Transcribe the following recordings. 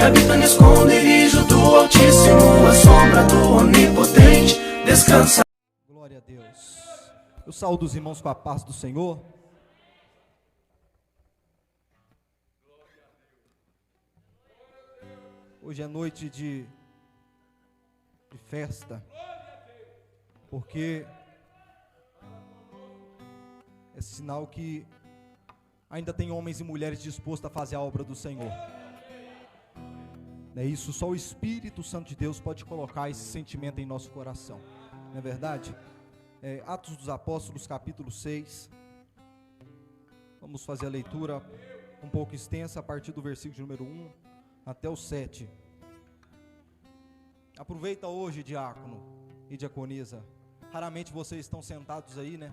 habita no esconderijo do Altíssimo, a sombra do Onipotente descansa. Glória a Deus. Eu saúdo os irmãos com a paz do Senhor. Hoje é noite de festa, porque é sinal que ainda tem homens e mulheres dispostos a fazer a obra do Senhor. É isso, só o Espírito Santo de Deus pode colocar esse sentimento em nosso coração, não é verdade? Atos dos Apóstolos, capítulo 6. Vamos fazer a leitura um pouco extensa, a partir do versículo número 1 até o 7. Aproveita hoje, diácono e diaconisa. Raramente vocês estão sentados aí, né?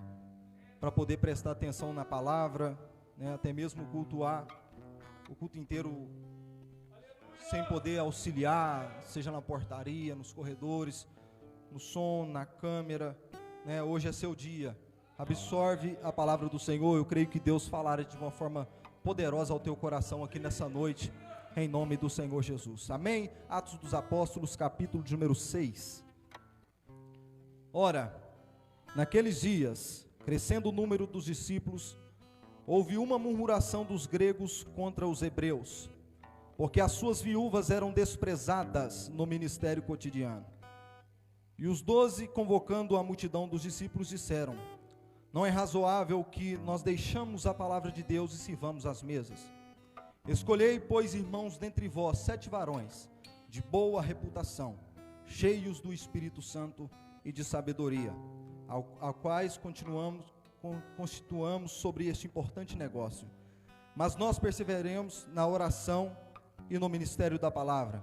Para poder prestar atenção na palavra, né? Até mesmo cultuar o culto inteiro sem poder auxiliar, seja na portaria, nos corredores, no som, na câmera, né? Hoje é seu dia. Absorve a palavra do Senhor. Eu creio que Deus falará de uma forma poderosa ao teu coração aqui nessa noite, em nome do Senhor Jesus. Amém? Atos dos Apóstolos, capítulo de número 6. Ora, naqueles dias, crescendo o número dos discípulos, houve uma murmuração dos gregos contra os hebreus, porque as suas viúvas eram desprezadas no ministério cotidiano. E os 12, convocando a multidão dos discípulos, disseram: não é razoável que nós deixamos a palavra de Deus e sirvamos as mesas. Escolhei, pois, irmãos, dentre vós 7 varões de boa reputação, cheios do Espírito Santo e de sabedoria, ao quais constituamos sobre este importante negócio. Mas nós perseveremos na oração e no ministério da palavra.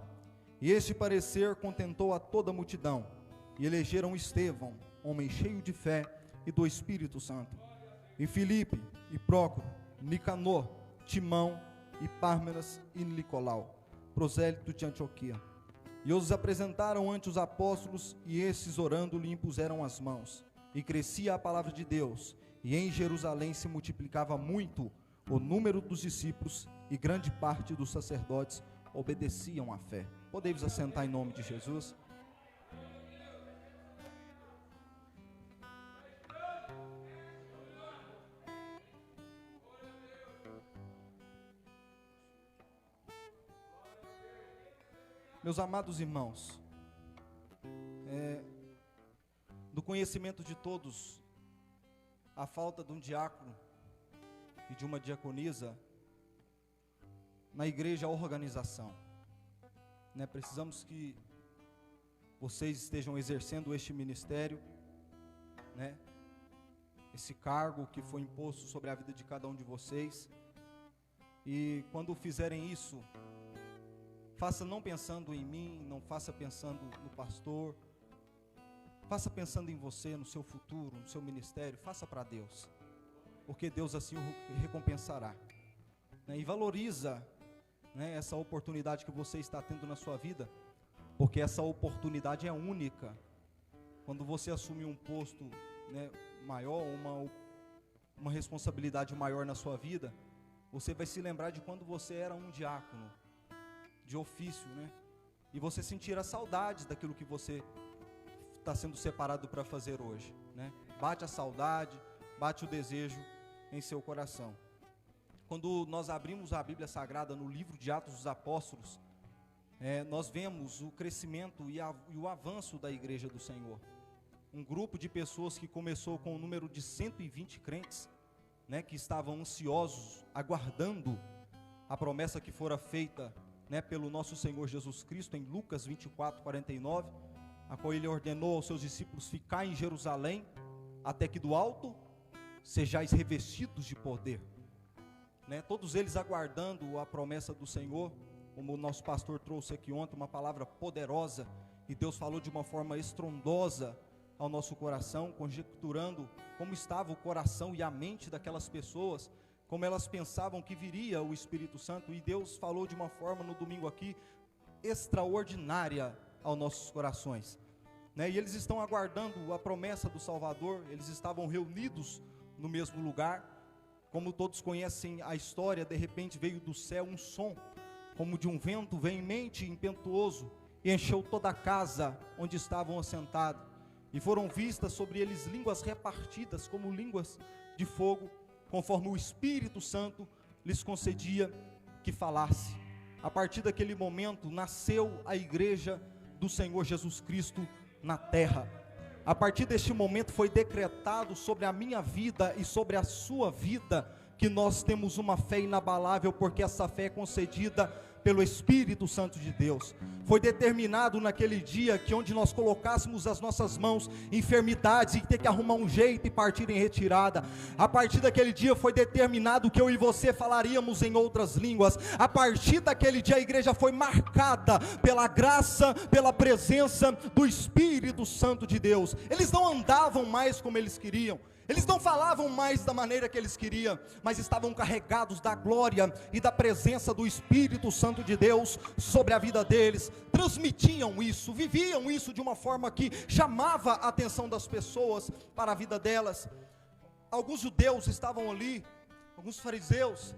E este parecer contentou a toda a multidão, e elegeram Estevão, homem cheio de fé e do Espírito Santo, e Filipe, e Prócoro, Nicanor, Timão, e Pármenas e Nicolau, prosélito de Antioquia. E os apresentaram ante os apóstolos, e esses, orando, lhe impuseram as mãos. E crescia a palavra de Deus, e em Jerusalém se multiplicava muito o número dos discípulos, e grande parte dos sacerdotes obedeciam à fé. Podemos assentar em nome de Jesus? Meus amados irmãos, do conhecimento de todos, a falta de um diácono e de uma diaconisa na igreja, a organização, né? Precisamos que vocês estejam exercendo este ministério, né? Esse cargo que foi imposto sobre a vida de cada um de vocês, e quando fizerem isso, faça não pensando em mim, não faça pensando no pastor, faça pensando em você, no seu futuro, no seu ministério, faça para Deus, porque Deus assim o recompensará, né? E valoriza, né, essa oportunidade que você está tendo na sua vida, porque essa oportunidade é única. Quando você assumir um posto, né, maior, uma responsabilidade maior na sua vida, você vai se lembrar de quando você era um diácono de ofício, né? E você sentirá saudades daquilo que você está sendo separado para fazer hoje, né? Bate a saudade, bate o desejo em seu coração. Quando nós abrimos a Bíblia Sagrada no livro de Atos dos Apóstolos, nós vemos o crescimento e o avanço da igreja do Senhor. Um grupo de pessoas que começou com o número de 120 crentes, né, que estavam ansiosos, aguardando a promessa que fora feita, né, pelo nosso Senhor Jesus Cristo, em Lucas 24:49, a qual ele ordenou aos seus discípulos ficar em Jerusalém, até que do alto sejais revestidos de poder, né? Todos eles aguardando a promessa do Senhor, como o nosso pastor trouxe aqui ontem, uma palavra poderosa, e Deus falou de uma forma estrondosa ao nosso coração, conjecturando como estava o coração e a mente daquelas pessoas, como elas pensavam que viria o Espírito Santo, e Deus falou de uma forma no domingo aqui, extraordinária aos nossos corações, né? E eles estão aguardando a promessa do Salvador. Eles estavam reunidos no mesmo lugar, como todos conhecem a história. De repente veio do céu um som, como de um vento veemente e impetuoso, e encheu toda a casa onde estavam assentados. E foram vistas sobre eles línguas repartidas, como línguas de fogo, conforme o Espírito Santo lhes concedia que falasse. A partir daquele momento, nasceu a igreja do Senhor Jesus Cristo na terra. A partir deste momento foi decretado sobre a minha vida e sobre a sua vida, que nós temos uma fé inabalável, porque essa fé é concedida pelo Espírito Santo de Deus. Foi determinado naquele dia que onde nós colocássemos as nossas mãos, enfermidades, e ter que arrumar um jeito e partir em retirada. A partir daquele dia foi determinado que eu e você falaríamos em outras línguas. A partir daquele dia a igreja foi marcada pela graça, pela presença do Espírito Santo de Deus. Eles não andavam mais como eles queriam, eles não falavam mais da maneira que eles queriam, mas estavam carregados da glória e da presença do Espírito Santo de Deus sobre a vida deles. Transmitiam isso, viviam isso de uma forma que chamava a atenção das pessoas para a vida delas. Alguns judeus estavam ali, alguns fariseus,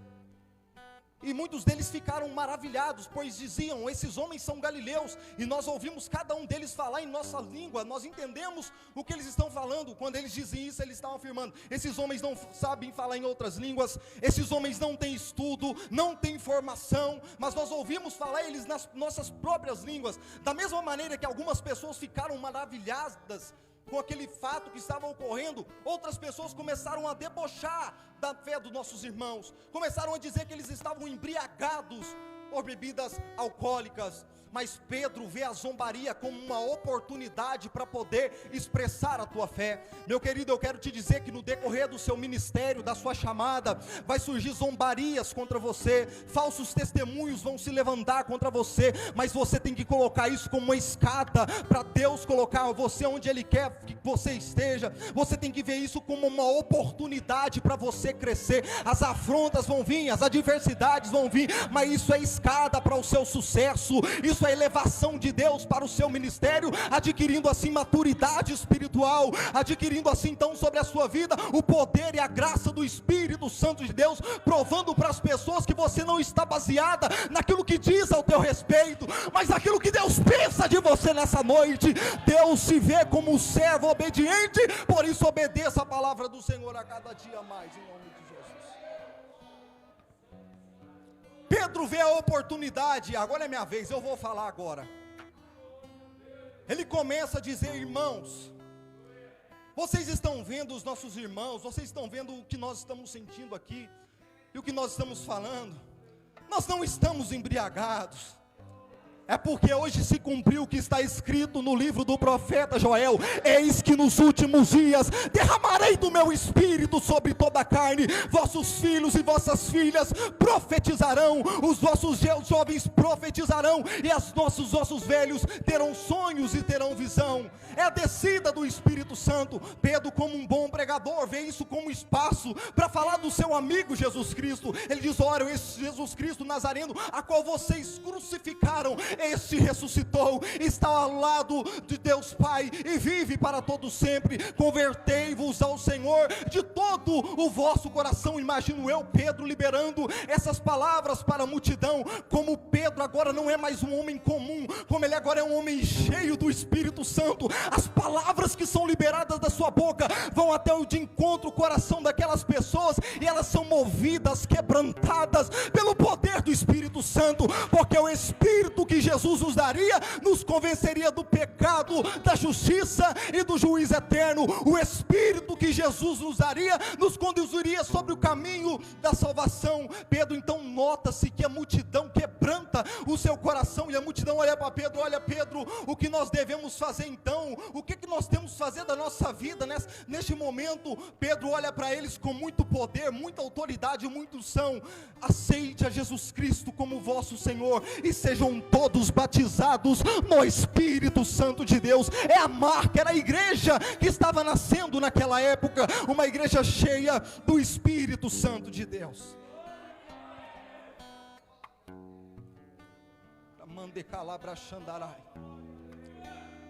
e muitos deles ficaram maravilhados, pois diziam: esses homens são galileus, e nós ouvimos cada um deles falar em nossa língua, nós entendemos o que eles estão falando. Quando eles dizem isso, eles estavam afirmando: esses homens não sabem falar em outras línguas, esses homens não têm estudo, não têm formação, mas nós ouvimos falar eles nas nossas próprias línguas. Da mesma maneira que algumas pessoas ficaram maravilhadas com aquele fato que estava ocorrendo, outras pessoas começaram a debochar da fé dos nossos irmãos, começaram a dizer que eles estavam embriagados por bebidas alcoólicas. Mas Pedro vê a zombaria como uma oportunidade para poder expressar a tua fé. Meu querido, eu quero te dizer que no decorrer do seu ministério, da sua chamada, vai surgir zombarias contra você, falsos testemunhos vão se levantar contra você, mas você tem que colocar isso como uma escada para Deus colocar você onde Ele quer que você esteja. Você tem que ver isso como uma oportunidade para você crescer. As afrontas vão vir, as adversidades vão vir, mas isso é escada para o seu sucesso, isso é elevação de Deus para o seu ministério, adquirindo assim maturidade espiritual, adquirindo assim então sobre a sua vida o poder e a graça do Espírito Santo de Deus, provando para as pessoas que você não está baseada naquilo que diz ao teu respeito, mas naquilo que Deus pensa de você nessa noite. Deus se vê como um servo obediente, por isso obedeça a palavra do Senhor a cada dia mais, em nome de Jesus. Pedro vê a oportunidade, agora é minha vez, eu vou falar agora. Ele começa a dizer: irmãos, vocês estão vendo os nossos irmãos, vocês estão vendo o que nós estamos sentindo aqui, e o que nós estamos falando, nós não estamos embriagados. É porque hoje se cumpriu o que está escrito no livro do profeta Joel: eis que nos últimos dias derramarei do meu espírito sobre toda a carne, vossos filhos e vossas filhas profetizarão, os vossos jovens profetizarão, e os nossos velhos terão sonhos e terão visão. É a descida do Espírito Santo. Pedro, como um bom pregador, vê isso como espaço para falar do seu amigo Jesus Cristo. Ele diz: olha, esse Jesus Cristo Nazareno, a qual vocês crucificaram, este ressuscitou, está ao lado de Deus Pai e vive para todo sempre. Convertei-vos ao Senhor de todo o vosso coração. Imagino eu, Pedro, liberando essas palavras para a multidão. Como Pedro agora não é mais um homem comum, como ele agora é um homem cheio do Espírito Santo, as palavras que são liberadas da sua boca vão até o de encontro ao coração daquelas pessoas, e elas são movidas, quebrantadas pelo poder do Espírito Santo, porque o Espírito que Jesus nos daria, nos convenceria do pecado, da justiça e do juízo eterno. O Espírito que Jesus nos daria, nos conduziria sobre o caminho da salvação. Pedro então nota-se que a multidão quebranta o seu coração, e a multidão olha para Pedro: olha Pedro, o que nós devemos fazer então? O que nós temos que fazer da nossa vida neste momento? Pedro olha para eles com muito poder, muita autoridade, muita unção: aceite a Jesus Cristo como vosso Senhor e sejam todos batizados no Espírito Santo de Deus. É a marca, era a igreja que estava nascendo naquela época, uma igreja cheia do Espírito Santo de Deus.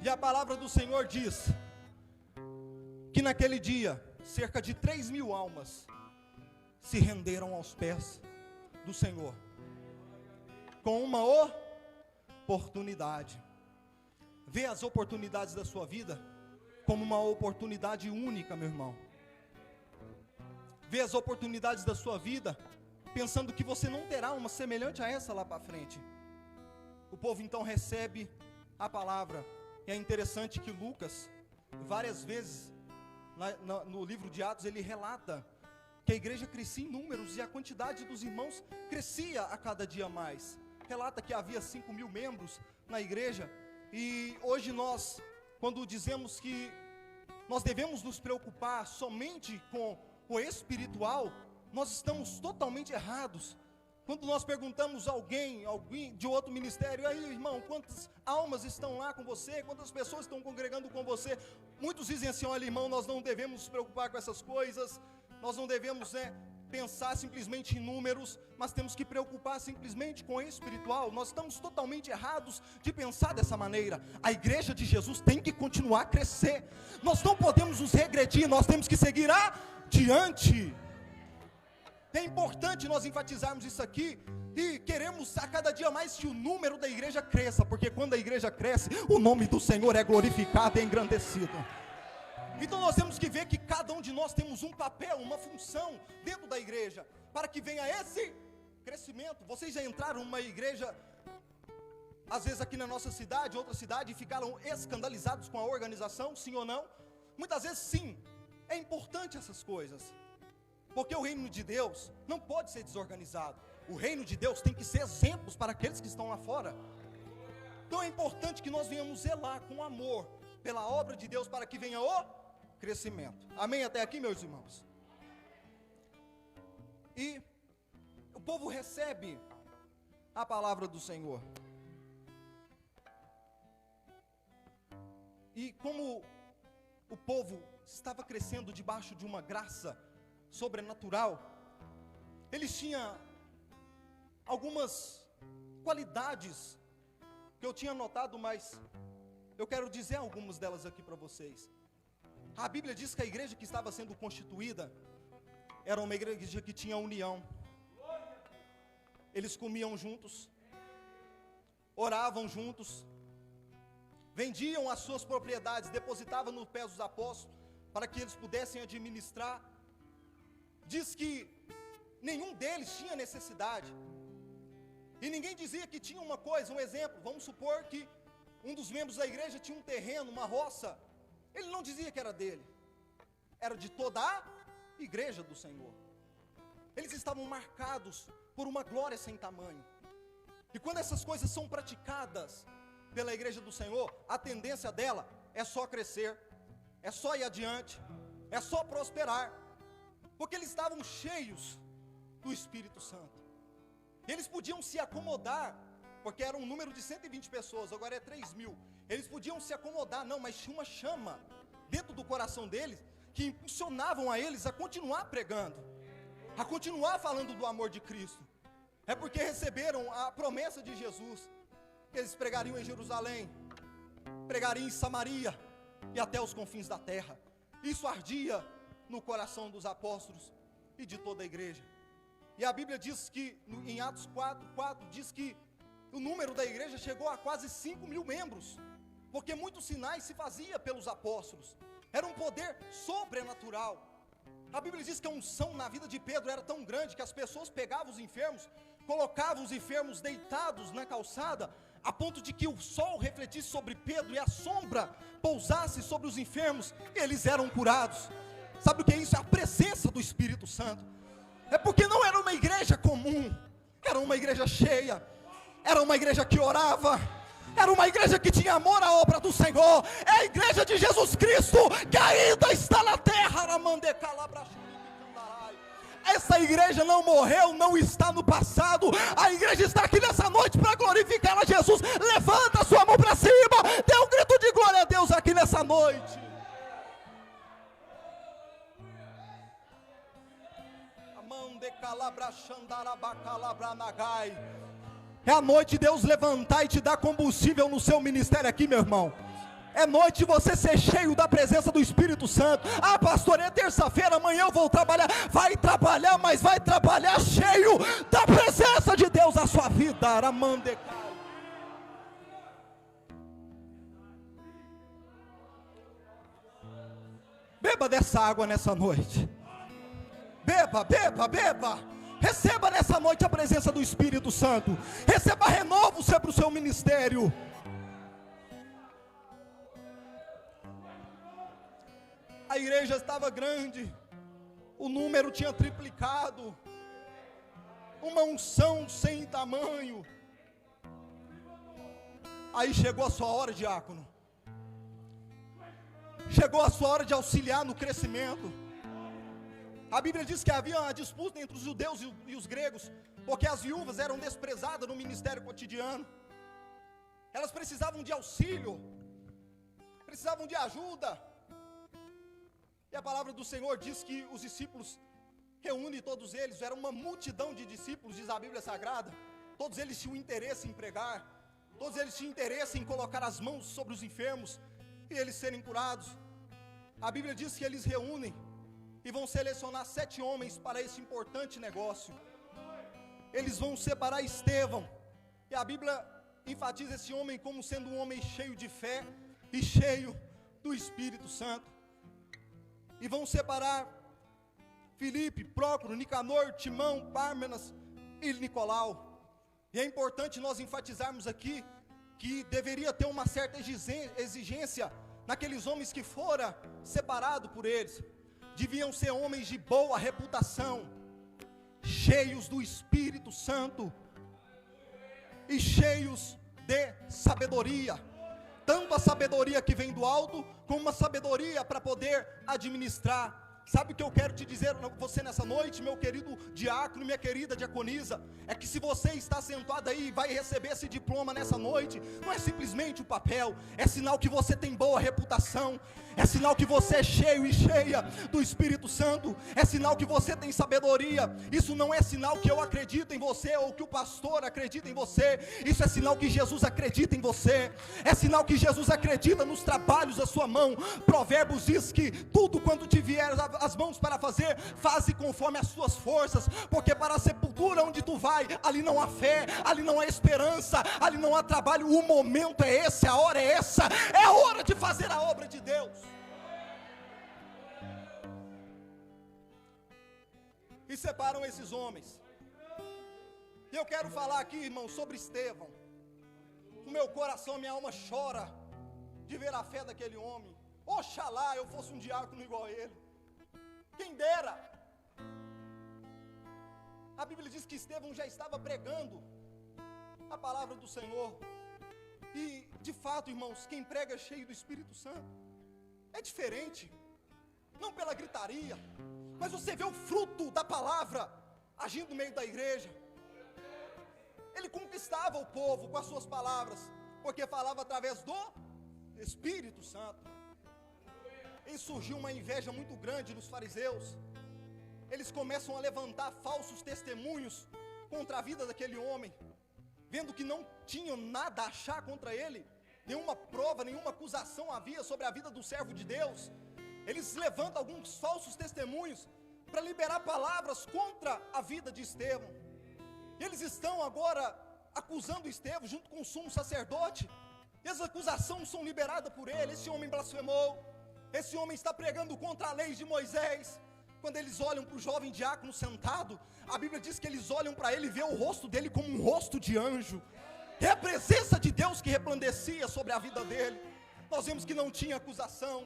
E a palavra do Senhor diz que naquele dia cerca de 3.000 almas se renderam aos pés do Senhor. com uma oportunidade. Vê as oportunidades da sua vida como uma oportunidade única, meu irmão. Vê as oportunidades da sua vida pensando que você não terá uma semelhante a essa lá para frente. O povo então recebe a palavra. E é interessante que Lucas, várias vezes no livro de Atos, ele relata que a igreja crescia em números e a quantidade dos irmãos crescia a cada dia mais. Relata que havia 5.000 membros na igreja. E hoje nós, quando dizemos que nós devemos nos preocupar somente com o espiritual, nós estamos totalmente errados. Quando nós perguntamos a alguém de outro ministério: aí, irmão, quantas almas estão lá com você? Quantas pessoas estão congregando com você? Muitos dizem assim: olha, irmão, nós não devemos nos preocupar com essas coisas, nós não devemos pensar simplesmente em números, mas temos que preocupar simplesmente com o espiritual. Nós estamos totalmente errados de pensar dessa maneira. A igreja de Jesus tem que continuar a crescer. Nós não podemos nos regredir, nós temos que seguir adiante. É importante nós enfatizarmos isso aqui e queremos a cada dia mais que o número da igreja cresça, porque quando a igreja cresce, o nome do Senhor é glorificado e engrandecido. Então nós temos que ver que cada um de nós temos um papel, uma função dentro da igreja, para que venha esse crescimento. Vocês já entraram numa igreja, às vezes aqui na nossa cidade, outra cidade, e ficaram escandalizados com a organização, sim ou não? Muitas vezes sim, é importante essas coisas. Porque o reino de Deus não pode ser desorganizado. O reino de Deus tem que ser exemplos para aqueles que estão lá fora. Então é importante que nós venhamos zelar com amor pela obra de Deus, para que venha o crescimento. Amém até aqui, meus irmãos? E o povo recebe a palavra do Senhor. E como o povo estava crescendo debaixo de uma graça sobrenatural, eles tinham algumas qualidades que eu tinha notado, mas eu quero dizer algumas delas aqui para vocês. A Bíblia diz que a igreja que estava sendo constituída era uma igreja que tinha união. Eles comiam juntos, oravam juntos, vendiam as suas propriedades, depositavam nos pés dos apóstolos, para que eles pudessem administrar. Diz que nenhum deles tinha necessidade, e ninguém dizia que tinha uma coisa. Um exemplo, vamos supor que um dos membros da igreja tinha um terreno, uma roça. Ele não dizia que era dele, era de toda a igreja do Senhor. Eles estavam marcados por uma glória sem tamanho. E quando essas coisas são praticadas pela igreja do Senhor, a tendência dela é só crescer, é só ir adiante, é só prosperar, porque eles estavam cheios do Espírito Santo. Eles podiam se acomodar, porque era um número de 120 pessoas, agora é 3.000. Eles podiam se acomodar, não, mas tinha uma chama dentro do coração deles, que impulsionavam a eles a continuar pregando, a continuar falando do amor de Cristo. É porque receberam a promessa de Jesus, que eles pregariam em Jerusalém, pregariam em Samaria e até os confins da terra. Isso ardia no coração dos apóstolos e de toda a igreja. E a Bíblia diz que, em Atos 4, diz que o número da igreja chegou a quase 5.000 membros, porque muitos sinais se faziam pelos apóstolos. Era um poder sobrenatural. A Bíblia diz que a unção na vida de Pedro era tão grande que as pessoas pegavam os enfermos, colocavam os enfermos deitados na calçada, a ponto de que o sol refletisse sobre Pedro e a sombra pousasse sobre os enfermos, e eles eram curados. Sabe o que é isso? É a presença do Espírito Santo. É porque não era uma igreja comum, era uma igreja cheia, era uma igreja que orava, era uma igreja que tinha amor à obra do Senhor. É a igreja de Jesus Cristo que ainda está na terra. Essa igreja não morreu, não está no passado. A igreja está aqui nessa noite para glorificar a Jesus. Levanta a sua mão para cima, dê um grito de glória a Deus aqui nessa noite. É a noite de Deus levantar e te dar combustível no seu ministério aqui, meu irmão. É noite de você ser cheio da presença do Espírito Santo. Ah, pastor, é terça-feira, amanhã eu vou trabalhar. Vai trabalhar, mas vai trabalhar cheio da presença de Deus na sua vida. Aramande. Beba dessa água nessa noite. Beba, beba, beba. Receba nessa noite a presença do Espírito Santo. Receba renovo sobre o seu ministério. A igreja estava grande, o número tinha triplicado, uma unção sem tamanho. Aí chegou a sua hora, diácono. Chegou a sua hora de auxiliar no crescimento. A Bíblia diz que havia uma disputa entre os judeus e os gregos, porque as viúvas eram desprezadas no ministério cotidiano. Elas precisavam de auxílio, precisavam de ajuda. E a palavra do Senhor diz que os discípulos reúnem todos eles, era uma multidão de discípulos, diz a Bíblia Sagrada. Todos eles tinham interesse em pregar, todos eles tinham interesse em colocar as mãos sobre os enfermos e eles serem curados. A Bíblia diz que eles reúnem e vão selecionar 7 homens para esse importante negócio. Eles vão separar Estevão, e a Bíblia enfatiza esse homem como sendo um homem cheio de fé e cheio do Espírito Santo. E vão separar Filipe, Prócoro, Nicanor, Timão, Pármenas e Nicolau. E é importante nós enfatizarmos aqui que deveria ter uma certa exigência naqueles homens que fora separado por eles. Deviam ser homens de boa reputação, cheios do Espírito Santo e cheios de sabedoria. Tanto a sabedoria que vem do alto, como uma sabedoria para poder administrar. Sabe o que eu quero te dizer você nessa noite, meu querido diácono, minha querida diaconisa? É que se você está sentado aí e vai receber esse diploma nessa noite, não é simplesmente o papel, é sinal que você tem boa reputação, é sinal que você é cheio e cheia do Espírito Santo, é sinal que você tem sabedoria. Isso não é sinal que eu acredito em você ou que o pastor acredita em você, isso é sinal que Jesus acredita em você, é sinal que Jesus acredita nos trabalhos da sua mão. Provérbios diz que tudo quanto te vier as mãos para fazer, faze conforme as suas forças, porque para a sepultura onde tu vai, ali não há fé, ali não há esperança, ali não há trabalho. O momento é esse, a hora é essa, é a hora de fazer a obra de Deus. E separam esses homens. E eu quero falar aqui, irmão, sobre Estevão. O meu coração, minha alma chora de ver a fé daquele homem. Oxalá eu fosse um diácono igual a ele. Quem dera. A Bíblia diz que Estevão já estava pregando a palavra do Senhor. E de fato, irmãos, quem prega cheio do Espírito Santo é diferente. Não pela gritaria, mas você vê o fruto da palavra agindo no meio da igreja. Ele conquistava o povo com as suas palavras, porque falava através do Espírito Santo. E surgiu uma inveja muito grande nos fariseus. Eles começam a levantar falsos testemunhos contra a vida daquele homem, vendo que não tinham nada a achar contra ele, nenhuma prova, nenhuma acusação havia sobre a vida do servo de Deus. Eles levantam alguns falsos testemunhos para liberar palavras contra a vida de Estevão. Eles estão agora acusando Estevão junto com o sumo sacerdote, e as acusações são liberadas por ele. Esse homem blasfemou, esse homem está pregando contra a lei de Moisés. Quando eles olham para o jovem diácono sentado, a Bíblia diz que eles olham para ele e vê o rosto dele como um rosto de anjo. É a presença de Deus que resplandecia sobre a vida dele. Nós vemos que não tinha acusação,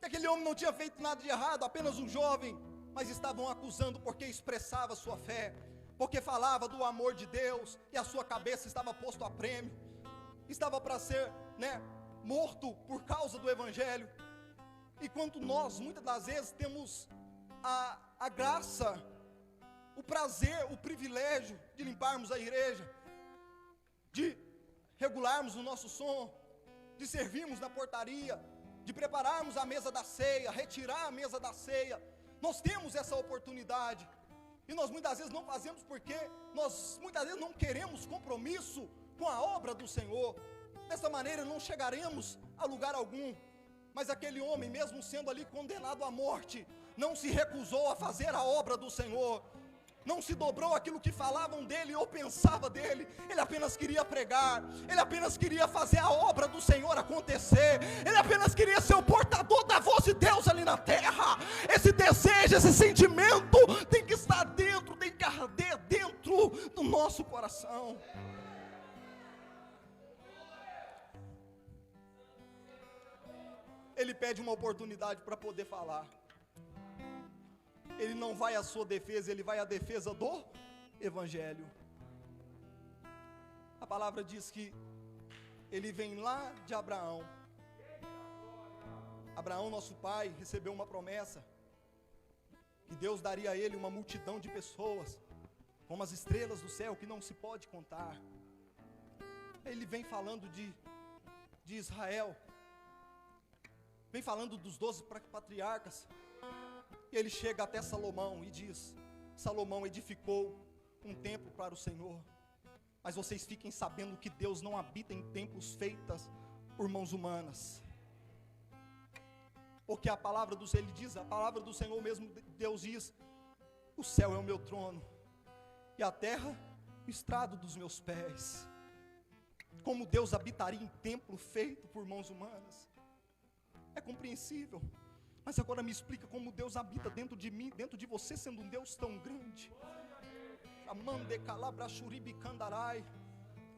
que aquele homem não tinha feito nada de errado, apenas um jovem, mas estavam acusando porque expressava sua fé, porque falava do amor de Deus, e a sua cabeça estava posto a prêmio, estava para ser, morto por causa do Evangelho. E quanto nós, muitas das vezes, temos a graça, o prazer, o privilégio de limparmos a igreja, de regularmos o nosso som, de servirmos na portaria, de prepararmos a mesa da ceia, retirar a mesa da ceia. Nós temos essa oportunidade, e nós muitas vezes não fazemos porque nós muitas vezes não queremos compromisso com a obra do Senhor. Dessa maneira não chegaremos a lugar algum. Mas aquele homem, mesmo sendo ali condenado à morte, não se recusou a fazer a obra do Senhor, não se dobrou aquilo que falavam dele ou pensava dele. Ele apenas queria pregar, ele apenas queria fazer a obra do Senhor acontecer, ele apenas queria ser o portador da voz de Deus ali na terra. Esse desejo, esse sentimento tem que estar dentro, tem que arder dentro do nosso coração. Ele pede uma oportunidade para poder falar. Ele não vai à sua defesa, ele vai à defesa do Evangelho. A palavra diz que ele vem lá de Abraão. Abraão, nosso pai, recebeu uma promessa, que Deus daria a ele uma multidão de pessoas, como as estrelas do céu, que não se pode contar. Ele vem falando de Israel, vem falando dos 12 patriarcas, e ele chega até Salomão e diz: Salomão edificou um templo para o Senhor, mas vocês fiquem sabendo que Deus não habita em templos feitos por mãos humanas, porque a palavra do Senhor, ele diz, a palavra do Senhor mesmo, Deus diz: o céu é o meu trono, e a terra o estrado dos meus pés. Como Deus habitaria em templo feito por mãos humanas? É compreensível, mas agora me explica como Deus habita dentro de mim, dentro de você, sendo um Deus tão grande.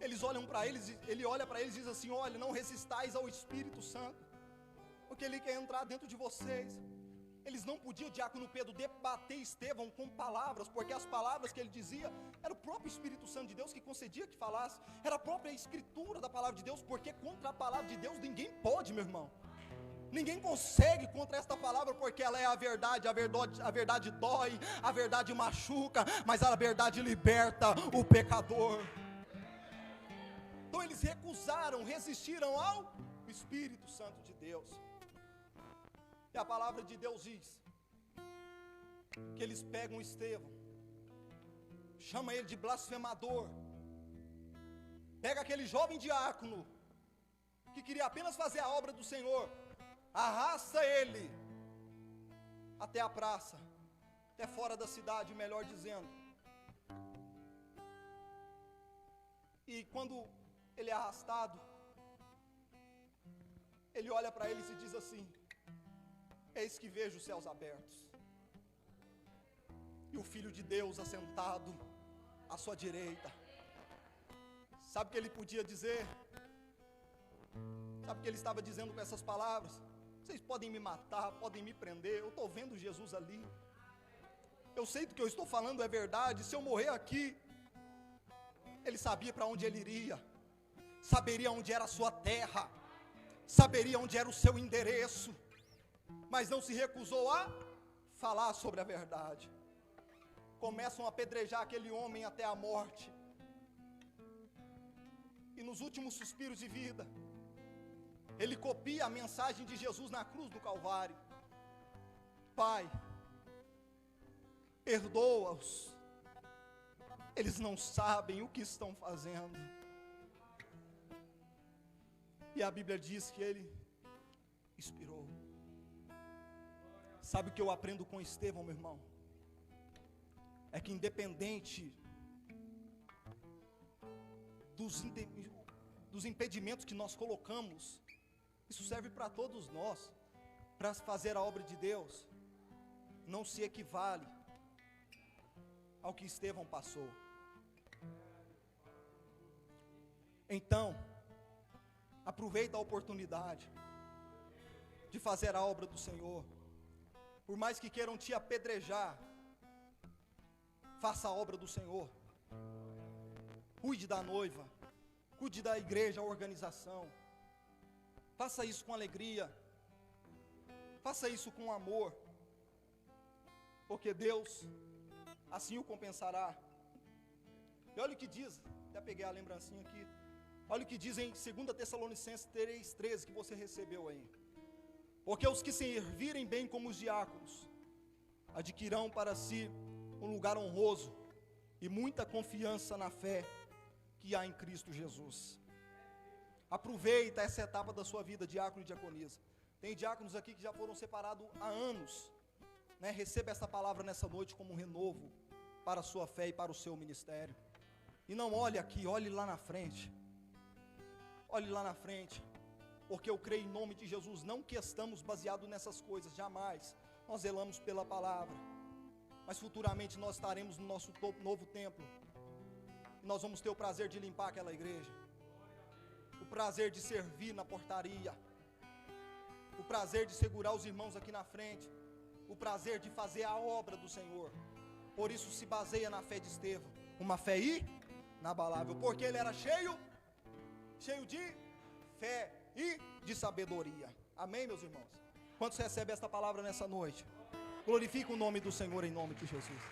Eles olham para eles, ele olha para eles e diz assim: olha, não resistais ao Espírito Santo, porque ele quer entrar dentro de vocês. Eles não podiam, diácono Pedro, debater Estevão com palavras, porque as palavras que ele dizia, era o próprio Espírito Santo de Deus que concedia que falasse, era a própria escritura da palavra de Deus, porque contra a palavra de Deus ninguém pode, meu irmão. Ninguém consegue contra esta palavra, porque ela é a verdade dói, a verdade machuca, mas a verdade liberta o pecador. Então eles resistiram ao Espírito Santo de Deus. E a palavra de Deus diz que eles pegam Estevão, chama ele de blasfemador, pega aquele jovem diácono, que queria apenas fazer a obra do Senhor, arrasta ele até a praça, até fora da cidade, melhor dizendo. E quando ele é arrastado, ele olha para eles e diz assim: eis que vejo os céus abertos, e o Filho de Deus assentado à sua direita. Sabe o que ele podia dizer? Sabe o que ele estava dizendo com essas palavras? Vocês podem me matar, podem me prender, eu estou vendo Jesus ali, eu sei que o que eu estou falando é verdade. Se eu morrer aqui, ele sabia para onde ele iria, saberia onde era a sua terra, saberia onde era o seu endereço, mas não se recusou a falar sobre a verdade. Começam a apedrejar aquele homem até a morte, e nos últimos suspiros de vida, ele copia a mensagem de Jesus na cruz do Calvário: Pai, perdoa-os, eles não sabem o que estão fazendo. E a Bíblia diz que ele expirou. Sabe o que eu aprendo com Estevão, meu irmão? É que independente dos impedimentos que nós colocamos, isso serve para todos nós, para fazer a obra de Deus, não se equivale ao que Estevão passou. Então, aproveita a oportunidade de fazer a obra do Senhor. Por mais que queiram te apedrejar, faça a obra do Senhor. Cuide da noiva, cuide da igreja, a organização. Faça isso com alegria, faça isso com amor, porque Deus assim o compensará. E olha o que diz, até peguei a lembrancinha aqui, olha o que diz em 2 Tessalonicenses 3,13, que você recebeu aí: porque os que servirem bem como os diáconos, adquirirão para si um lugar honroso e muita confiança na fé que há em Cristo Jesus. Aproveita essa etapa da sua vida, diácono e diaconisa. Tem diáconos aqui que já foram separados há anos, né? Receba essa palavra nessa noite como um renovo para a sua fé e para o seu ministério. E não olhe aqui, olhe lá na frente. Olhe lá na frente, porque eu creio em nome de Jesus, não que estamos baseados nessas coisas, jamais. Nós zelamos pela palavra, mas futuramente nós estaremos no nosso novo templo, e nós vamos ter o prazer de limpar aquela igreja, o prazer de servir na portaria, o prazer de segurar os irmãos aqui na frente, o prazer de fazer a obra do Senhor. Por isso se baseia na fé de Estevão, uma fé inabalável, porque ele era cheio de fé e de sabedoria. Amém, meus irmãos? Quantos recebem esta palavra nessa noite? Glorifica o nome do Senhor em nome de Jesus.